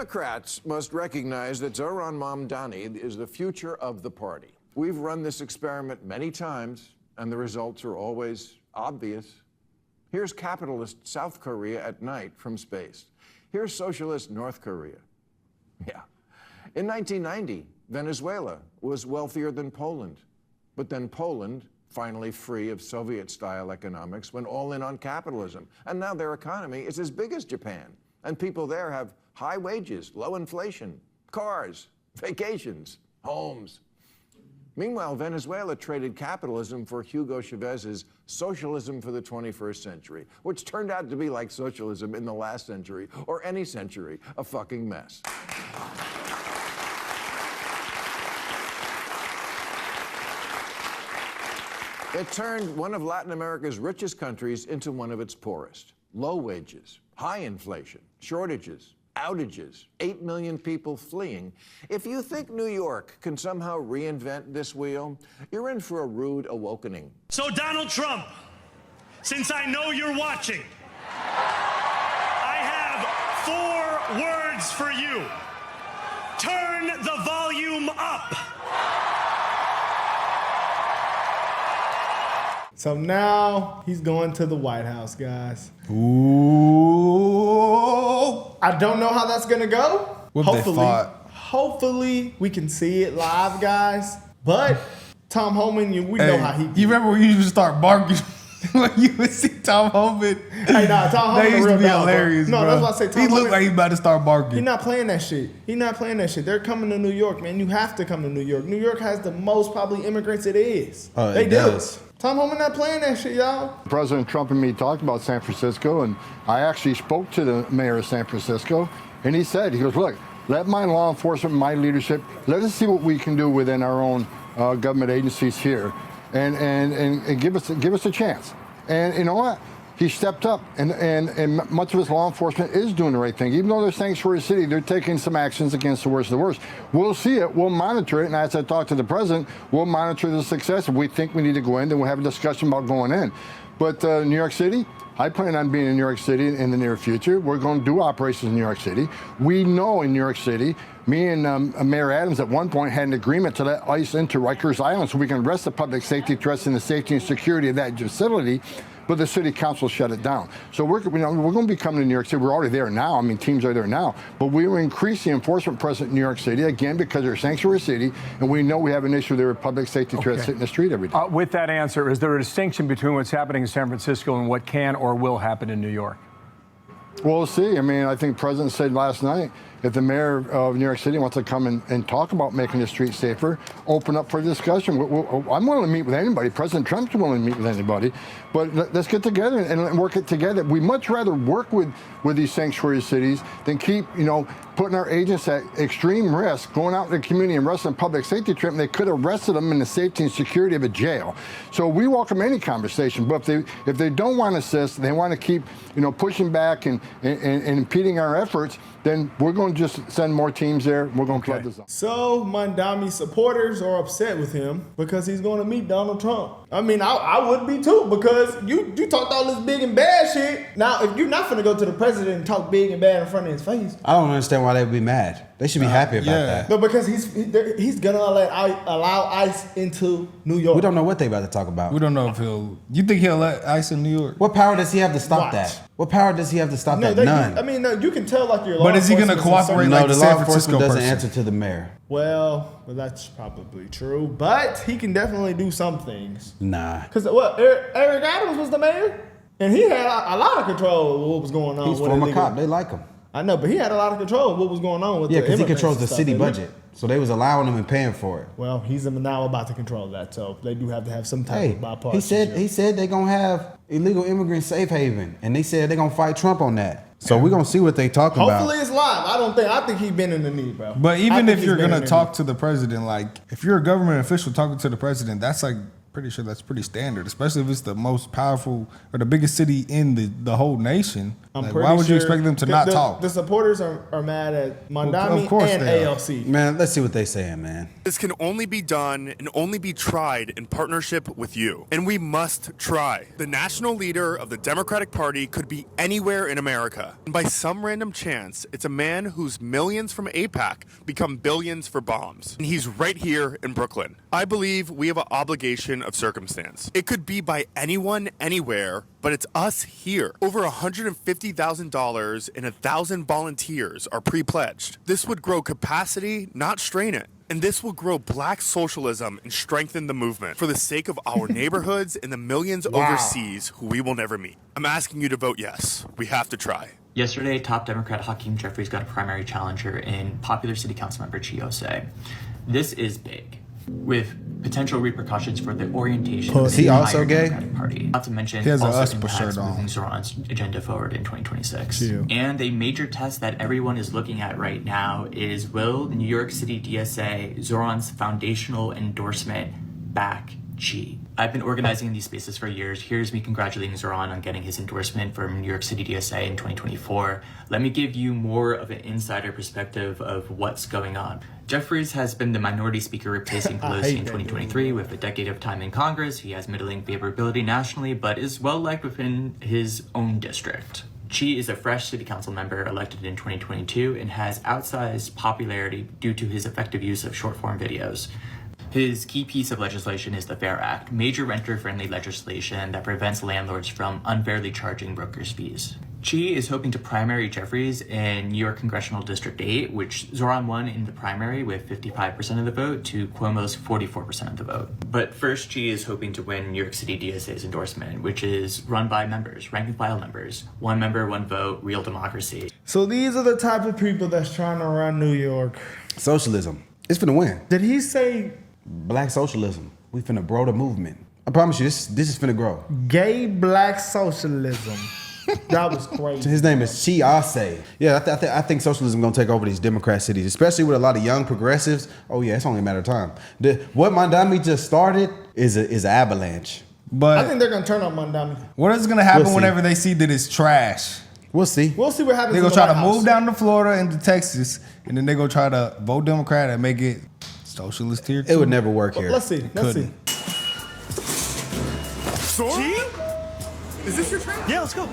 Democrats must recognize that Zohran Mamdani is the future of the party. We've run this experiment many times, and the results are always obvious. Here's capitalist South Korea at night from space. Here's socialist North Korea. Yeah. In 1990, Venezuela was wealthier than Poland. But then Poland, finally free of Soviet-style economics, went all in on capitalism. And now their economy is as big as Japan. And people there have high wages, low inflation, cars, vacations, homes. Meanwhile, Venezuela traded capitalism for Hugo Chavez's socialism for the 21st century, which turned out to be like socialism in the last century, or any century, a fucking mess. It turned one of Latin America's richest countries into one of its poorest. Low wages, high inflation, shortages, outages, 8 million people fleeing. If you think New York can somehow reinvent this wheel, you're in for a rude awakening. So Donald Trump, since I know you're watching, I have 4 words for you. Turn the volume up. So now he's going to the White House, guys. Ooh. I don't know how that's gonna go. Hopefully we can see it live, guys. But Tom Homan, we know how he. You remember when you used to start barking when you would see Tom Homan? Hey, nah, Tom Homan that used to be dog, hilarious, bro. No, bro. that's what I say. Tom he Homan, looked like he about to start barking. He's not playing that shit. He's not playing that shit. They're coming to New York, man. You have to come to New York. New York has the most probably immigrants it is. They do. Tom Homan not playing that shit, y'all. President Trump and me talked about San Francisco, and I actually spoke to the mayor of San Francisco, and he goes, look, let my law enforcement, my leadership, let us see what we can do within our own government agencies here, and give us a chance. And you know what? He stepped up, and much of his law enforcement is doing the right thing. Even though they're sanctuary city, they're taking some actions against the worst of the worst. We'll see it. We'll monitor it. And as I talk to the president, we'll monitor the success. If we think we need to go in, then we'll have a discussion about going in. But New York City, I plan on being in New York City in the near future. We're going to do operations in New York City. We know in New York City, me and Mayor Adams at one point had an agreement to let ICE into Rikers Island so we can arrest the public safety threats and the safety and security of that facility. But the city council shut it down. So we're going to be coming to New York City. We're already there now. I mean, teams are there now. But we will increase the enforcement presence in New York City, again, because they're a sanctuary city, and we know we have an issue there with public safety threats hitting the street every day. With that answer, is there a distinction between what's happening in San Francisco and what can or will happen in New York? Well, we'll see. I mean, I think the president said last night, if the mayor of New York City wants to come and talk about making the streets safer, open up for discussion. I'm willing to meet with anybody. President Trump's willing to meet with anybody. But let's get together and work it together. We much rather work with these sanctuary cities than keep, putting our agents at extreme risk, going out in the community and arresting public safety treatment. They could have arrested them in the safety and security of a jail. So we welcome any conversation. But if they don't want to assist, they want to keep, pushing back and impeding our efforts, then we're going to just send more teams there. We're going to flood the zone. So Mamdani supporters are upset with him because he's going to meet Donald Trump. I mean, I would be too, because you talked all this big and bad shit. Now, if you're not finna go to the president and talk big and bad in front of his face, I don't understand why they would be mad. They should be happy about that. No, because he's gonna allow ICE into New York. We don't know what they about to talk about. We don't know if you think he'll let ICE in New York? What power does he have to stop that? What power does he have to stop that? None. You can tell like your law. But is he gonna cooperate like the San Francisco person? Doesn't answer to the mayor. Well, that's probably true, but he can definitely do some things. Nah. Because Eric Adams was the mayor, and he had a lot of control of what was going on. He's a former cop. They like him. I know, but he had a lot of control of what was going on with the because he controls the city budget. So they was allowing him and paying for it. Well, he's now about to control that, so they do have to have some type of bipartisanship. He said they're going to have illegal immigrant safe haven, and they said they're going to fight Trump on that. So we're going to see what they talking about. Hopefully it's live. I think he's been in the knee, bro. But even if you're going to talk to the president, like if you're a government official talking to the president, that's like pretty sure that's pretty standard, especially if it's the most powerful or the biggest city in the whole nation. Why would you expect them to not talk? The supporters are mad at Mondani of course and they are. ALC. Man, let's see what they saying, man. This can only be done and only be tried in partnership with you. And we must try. The national leader of the Democratic Party could be anywhere in America. And by some random chance, it's a man whose millions from AIPAC become billions for bombs. And he's right here in Brooklyn. I believe we have an obligation of circumstance. It could be by anyone, anywhere, but it's us here. Over $150,000 and 1,000 volunteers are pre-pledged. This would grow capacity, not strain it. And this will grow black socialism and strengthen the movement for the sake of our neighborhoods and the millions overseas who we will never meet. I'm asking you to vote yes. We have to try. Yesterday, top Democrat Hakeem Jeffries got a primary challenger in popular city council member Chiose. This is big, with potential repercussions for the orientation of Is the he also entire gay? Democratic Party. Not to mention, He has a also USPA shirt impacts on. moving Zohran's agenda forward in 2026. Cute. And a major test that everyone is looking at right now is, will New York City DSA Zohran's foundational endorsement back Chi? I've been organizing in these spaces for years. Here's me congratulating Zohran on getting his endorsement from New York City DSA in 2024. Let me give you more of an insider perspective of what's going on. Jeffries has been the minority speaker replacing Pelosi in 2023. With a decade of time in Congress, he has middling favorability nationally, but is well liked within his own district. Chi is a fresh city council member elected in 2022 and has outsized popularity due to his effective use of short-form videos. His key piece of legislation is the FAIR Act, major renter-friendly legislation that prevents landlords from unfairly charging brokers' fees. Chi is hoping to primary Jeffries in New York Congressional District 8, which Zohran won in the primary with 55% of the vote to Cuomo's 44% of the vote. But first, Chi is hoping to win New York City DSA's endorsement, which is run by members, rank and file members. One member, one vote, real democracy. So these are the type of people that's trying to run New York. Socialism. It's finna win. Did he say Black socialism. We finna grow the movement. I promise you, this is finna grow. gay black socialism? That was crazy. His name is Chiase. Yeah, I think socialism gonna take over these Democrat cities, especially with a lot of young progressives. Oh yeah, it's only a matter of time. What Mondami just started is an avalanche. But I think they're gonna turn on Mondami. what is going to happen We'll see. whenever they see that it's trash? We'll see. We'll see what happens. They're in going the to try to White House. move down to Florida and to Texas, and then they're going to try to vote Democrat and make it socialist here too. It would never work here. Let's see. Let's see. Zohran? Is this your train? Yeah, let's go.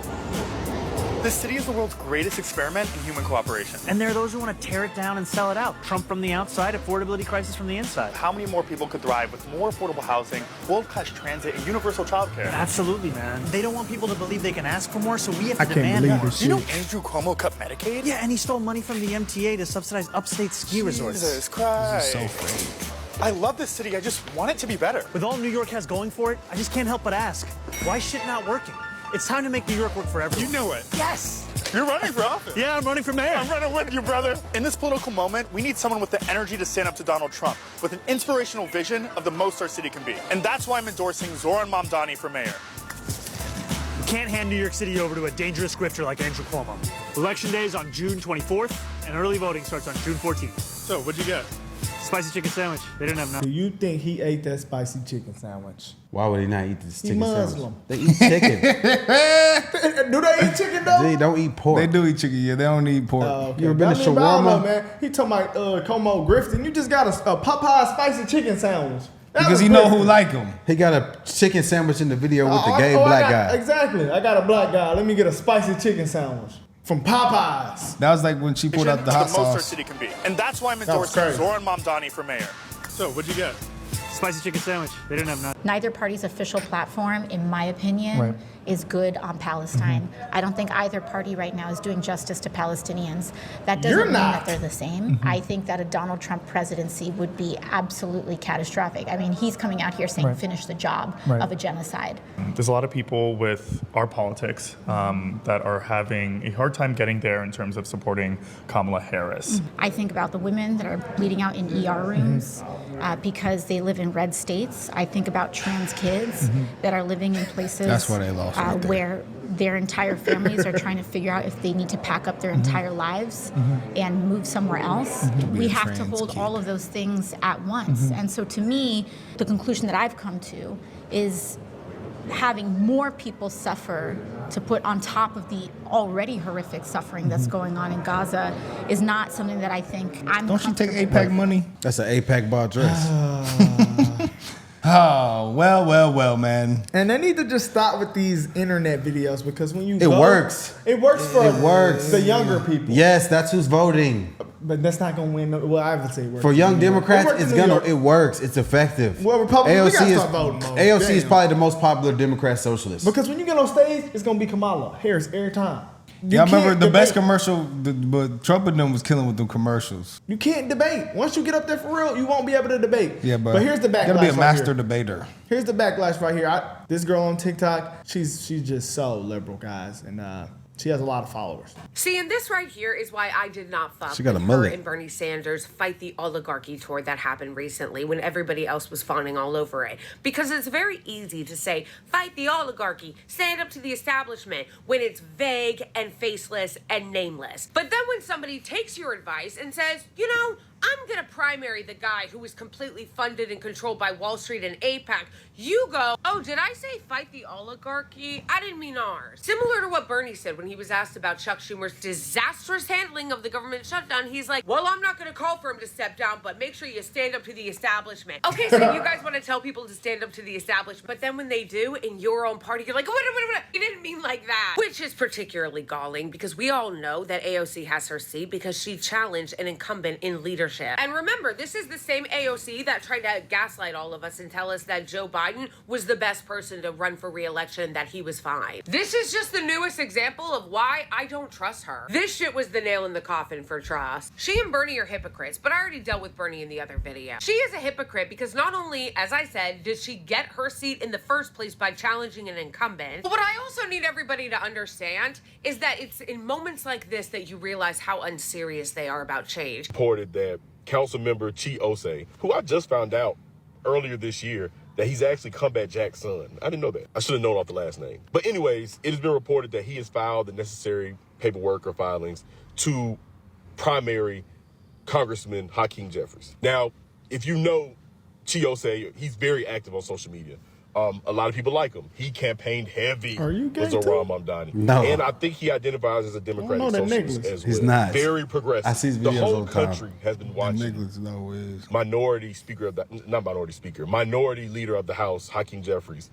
This city is the world's greatest experiment in human cooperation. And there are those who want to tear it down and sell it out. Trump from the outside, affordability crisis from the inside. How many more people could thrive with more affordable housing, world-class transit, and universal childcare? Absolutely, man. They don't want people to believe they can ask for more, so we have to I can't demand believe more. this You know shit. Andrew Cuomo cut Medicaid? Yeah, and he stole money from the MTA to subsidize upstate ski resorts. Jesus Christ. So fake. I love this city. I just want it to be better. With all New York has going for it, I just can't help but ask, why is shit not working? It's time to make New York work for everyone. You knew it. Yes! You're running for office. Yeah, I'm running for mayor. I'm running with you, brother. In this political moment, we need someone with the energy to stand up to Donald Trump, with an inspirational vision of the most our city can be. And that's why I'm endorsing Zohran Mamdani for mayor. You can't hand New York City over to a dangerous grifter like Andrew Cuomo. Election day is on June 24th, and early voting starts on June 14th. So, what'd you get? Spicy chicken sandwich. They didn't have Do nothing. you think he ate that spicy chicken sandwich? Why would he not eat this He chicken Muslim. sandwich? They eat chicken. Do they eat chicken though? They don't eat pork. They do eat chicken, yeah. They don't eat pork. Okay. You ever been to I mean, but I don't know, shawarma? man. He talking about Como Grifton. You just got a Popeye spicy chicken sandwich. That Because was he know who Grifton. like him. He got a chicken sandwich in the video with the gay I black got- guy. Exactly. I got a black guy. Let me get a spicy chicken sandwich from Popeyes. That was like when she pulled out the hot most our sauce. city can be. And that's why I'm was endorsing crazy. Zohran Mamdani for mayor. So, what'd you get? Spicy chicken sandwich. They didn't have nothing. Neither party's official platform, in my opinion, is good on Palestine. I don't think either party right now is doing justice to Palestinians. That doesn't You're mean not. that they're the same. I think that a Donald Trump presidency would be absolutely catastrophic. I mean, he's coming out here saying finish the job of a genocide. There's a lot of people with our politics that are having a hard time getting there in terms of supporting Kamala Harris. I think about the women that are bleeding out in ER rooms because they live in red states. I think about trans kids that are living in places That's why they lost right there. where their entire families are trying to figure out if they need to pack up their entire lives and move somewhere else. We have to hold all of those things at once. And so to me, the conclusion that I've come to is having more people suffer to put on top of the already horrific suffering that's going on in Gaza is not something that I think I'm Don't you take AIPAC money? That's an AIPAC bar dress. Oh, well, man. And they need to just stop with these internet videos because when you It works. It works for the younger people. Yes, that's who's voting. But that's not gonna win. Well, I would say it works. For young Democrats, it works. works. It's effective. Well, Republicans, we gotta start voting more. AOC is probably the most popular Democrat socialist. Because when you get on stage, it's gonna be Kamala Harris every time. I remember the best commercial, but Trump and them was killing with the commercials. You can't debate. Once you get up there for real, you won't be able to debate. Yeah, but here's the backlash. You gotta be a master right debater. Here's the backlash right here. This girl on TikTok, she's just so liberal, guys, and she has a lot of followers. See, and this right here is why I did not fuck She got with a her mullet. and Bernie Sanders fight the oligarchy tour that happened recently when everybody else was fawning all over it. Because it's very easy to say, fight the oligarchy, stand up to the establishment, when it's vague and faceless and nameless. But then when somebody takes your advice and says, you know, I'm gonna primary the guy who is completely funded and controlled by Wall Street and AIPAC, you go, oh, did I say fight the oligarchy? I didn't mean ours. Similar to what Bernie said when he was asked about Chuck Schumer's disastrous handling of the government shutdown, he's like, well, I'm not gonna call for him to step down, but make sure you stand up to the establishment. Okay, so you guys wanna tell people to stand up to the establishment, but then when they do in your own party, you're like, what? You didn't mean like that. Which is particularly galling because we all know that AOC has her seat because she challenged an incumbent in leadership. And remember, this is the same AOC that tried to gaslight all of us and tell us that Joe Biden was the best person to run for re-election, that he was fine. This is just the newest example of why I don't trust her. This shit was the nail in the coffin for trust. She and Bernie are hypocrites, but I already dealt with Bernie in the other video. She is a hypocrite because not only, as I said, did she get her seat in the first place by challenging an incumbent, but what I also need everybody to understand is that it's in moments like this that you realize how unserious they are about change. Reported that Councilmember Chi Osei, who I just found out earlier this year that he's actually Combat Jack's son. I didn't know that. I should have known off the last name. But anyways, it has been reported that he has filed the necessary paperwork or filings to primary Congressman Hakeem Jeffries. Now, if you know Chi Osei, he's very active on social media. A lot of people like him. He campaigned heavy with Zohran Mamdani. No. And I think he identifies as a Democratic socialist as well. He's not. Very progressive. I see his the videos whole all the time. country has been watching. Minority leader of the House, Hakeem Jeffries,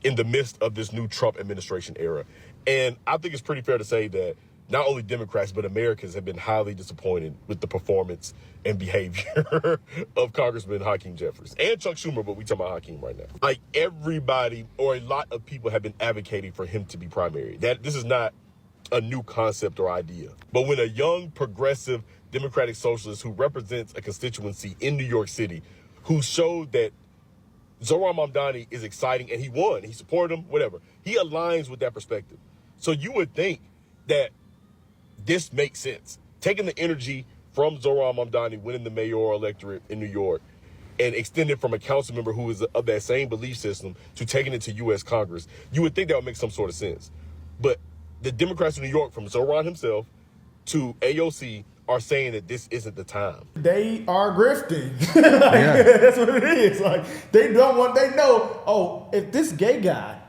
in the midst of this new Trump administration era. And I think it's pretty fair to say that not only Democrats, but Americans have been highly disappointed with the performance and behavior of Congressman Hakeem Jeffries and Chuck Schumer, but we talking about Hakeem right now. Like everybody or a lot of people have been advocating for him to be primary. This is not a new concept or idea. But when a young, progressive, Democratic socialist who represents a constituency in New York City, who showed that Zohran Mamdani is exciting and he won, he supported him, whatever, he aligns with that perspective. So you would think that this makes sense. Taking the energy from Zohran Mamdani winning the mayoral electorate in New York and extend it from a council member who is of that same belief system to taking it to U.S. Congress, you would think that would make some sort of sense. But the Democrats in New York, from Zohran himself to AOC, are saying that this isn't the time. They are grifting. That's what it is. Like they know, oh, if this gay guy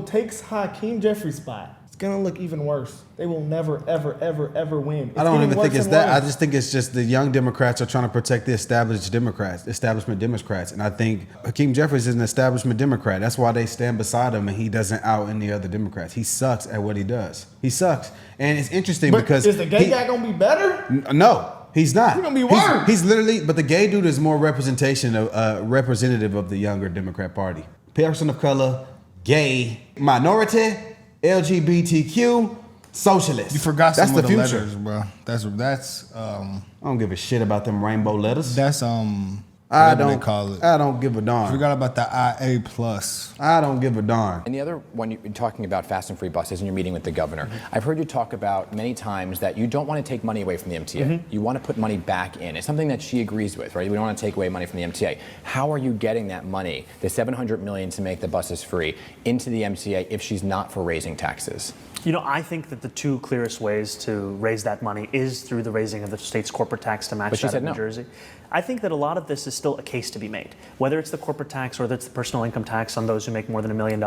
takes Hakeem Jeffries' spot, it's gonna look even worse. They will never, ever, ever, ever win. I don't even think it's that. I just think it's just the young Democrats are trying to protect the establishment Democrats. And I think Hakeem Jeffries is an establishment Democrat. That's why they stand beside him and he doesn't out any other Democrats. He sucks at what he does. He sucks. And it's interesting because is the gay guy gonna be better? No. He's not. He's gonna be worse. He's literally, but the gay dude is more representative of the younger Democrat Party. Person of color, gay, minority, LGBTQ, socialist. You forgot that's some the of the future. letters, bro. That's I don't give a shit about them rainbow letters. That's I Whatever don't they call it. I don't give a darn. Forgot about the IA plus. I don't give a darn. And the other one, you're talking about fast and free buses and you're meeting with the governor. I've heard you talk about many times that you don't want to take money away from the MTA. You want to put money back in. It's something that she agrees with, right? We don't want to take away money from the MTA. How are you getting that money, the $700 million to make the buses free, into the MTA if she's not for raising taxes? You know, I think that the two clearest ways to raise that money is through the raising of the state's corporate tax to match that of New Jersey. I think that a lot of this is still a case to be made, whether it's the corporate tax or whether it's the personal income tax on those who make more than $1 million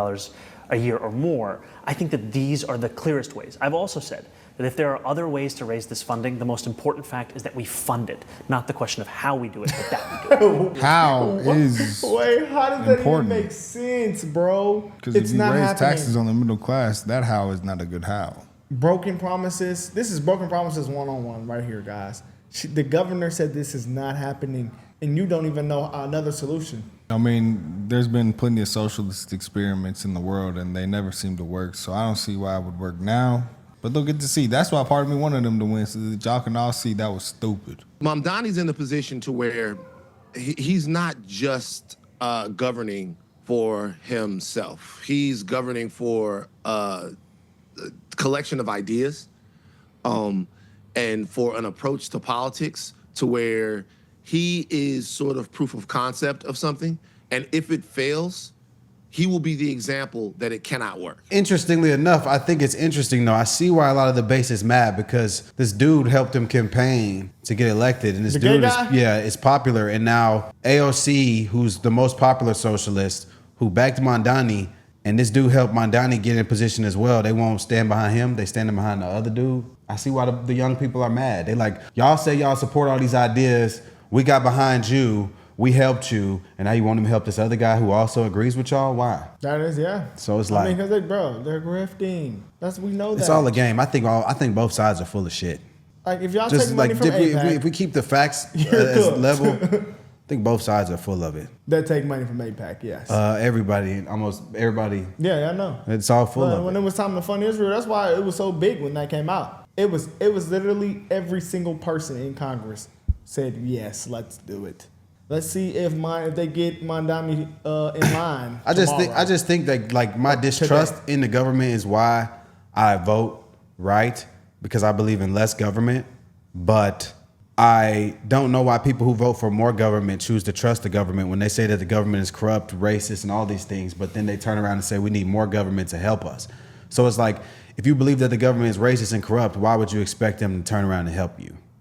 a year or more. I think that these are the clearest ways. I've also said that if there are other ways to raise this funding, the most important fact is that we fund it, not the question of how we do it, but that we do it. How is Wait, how does that even important? make sense, bro? Because if you raise taxes on the middle class, that how is not a good how. Broken promises. This is broken promises one-on-one right here, guys. The governor said this is not happening, and you don't even know another solution. I mean, there's been plenty of socialist experiments in the world, and they never seem to work. So I don't see why it would work now. But they'll get to see. That's why part of me wanted them to win, so that y'all can all see that was stupid. Mamdani's in a position to where he's not just governing for himself. He's governing for a collection of ideas and for an approach to politics to where he is sort of proof of concept of something. And if it fails, he will be the example that it cannot work. Interestingly enough, I think it's interesting though. I see why a lot of the base is mad because this dude helped him campaign to get elected, and this dude is popular. And now AOC, who's the most popular socialist, who backed Mamdani, and this dude helped Mamdani get in position as well. They won't stand behind him. They standing behind the other dude. I see why the young people are mad. They like, y'all say y'all support all these ideas. We got behind you. We helped you, and now you want him to help this other guy who also agrees with y'all? Why? That is, yeah. So it's I mean, because they're grifting. We know that. It's all a game. I think both sides are full of shit. Like if y'all Just take money like from AIPAC, if we keep the facts as level, I think both sides are full of it. They take money from AIPAC, yes. Almost everybody. Yeah, I know. It's all full of it. When it was time to fund Israel, that's why it was so big when that came out. It was literally every single person in Congress said yes, let's do it. Let's see if they get Mamdani in line. I just think that like my distrust in the government is why I vote right, because I believe in less government. But I don't know why people who vote for more government choose to trust the government when they say that the government is corrupt, racist, and all these things. But then they turn around and say we need more government to help us. So it's like, if you believe that the government is racist and corrupt, why would you expect them to turn around and help you?